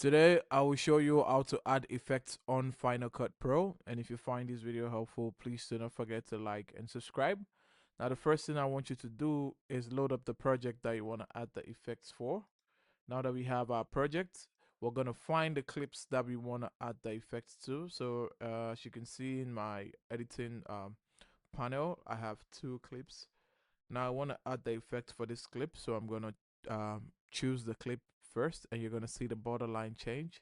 Today, I will show you how to add effects on Final Cut Pro. And if you find this video helpful, please do not forget to like and subscribe. Now, the first thing I want you to do is load up the project that you want to add the effects for. Now that we have our project, we're going to find the clips that we want to add the effects to. So, as you can see in my editing panel, I have two clips. Now, I want to add the effect for this clip. So, I'm going to choose the clip first, and you're going to see the borderline change.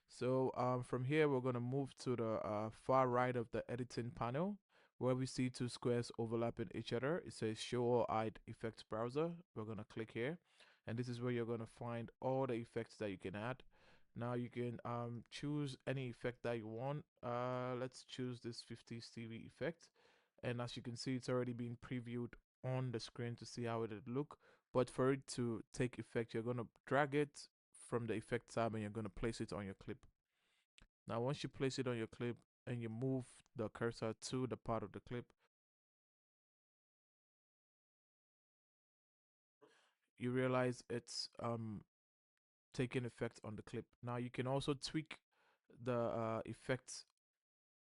So from here, we're going to move to the far right of the editing panel where we see two squares overlapping each other. It says show or hide effects browser. We're going to click here, and this is where you're going to find all the effects that you can add. Now you can choose any effect that you want. Let's choose this 50s TV effect. And as you can see, it's already been previewed on the screen to see how it would look. But for it to take effect, you're going to drag it from the effect tab and you're going to place it on your clip. Now, once you place it on your clip and you move the cursor to the part of the clip, you realize it's taking effect on the clip. Now, you can also tweak the effects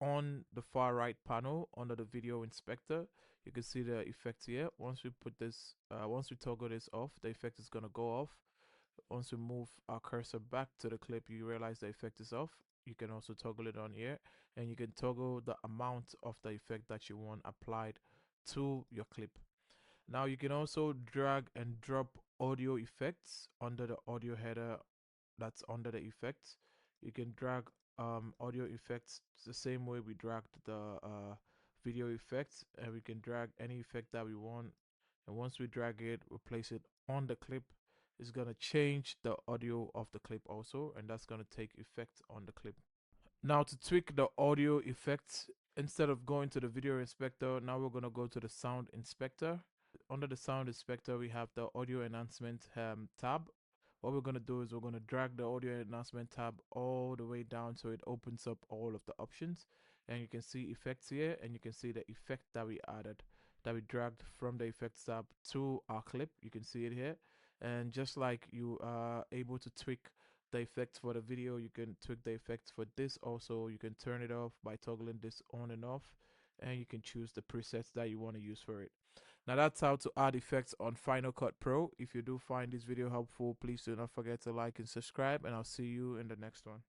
on the far right panel under the video inspector. You can see the effect here. Once we toggle this off, the effect is going to go off. Once we move our cursor back to the clip, you realize the effect is off. You can also toggle it on here, and you can toggle the amount of the effect that you want applied to your clip. Now you can also drag and drop audio effects under the audio header that's under the effects. You can drag audio effects the same way we dragged the video effects, and we can drag any effect that we want. And once we drag it, we place it on the clip. It's gonna change the audio of the clip also, and that's gonna take effect on the clip. Now to tweak the audio effects, instead of going to the video inspector, now we're gonna go to the sound inspector. Under the sound inspector, we have the audio enhancement tab. What we're going to do is we're going to drag the audio enhancement tab all the way down so it opens up all of the options, and you can see effects here, and you can see the effect that we added, that we dragged from the effects tab to our clip. You can see it here, and just like you are able to tweak the effects for the video, you can tweak the effects for this also. You can turn it off by toggling this on and off, and you can choose the presets that you want to use for it. Now that's how to add effects on Final Cut Pro. If you do find this video helpful, please do not forget to like and subscribe, and I'll see you in the next one.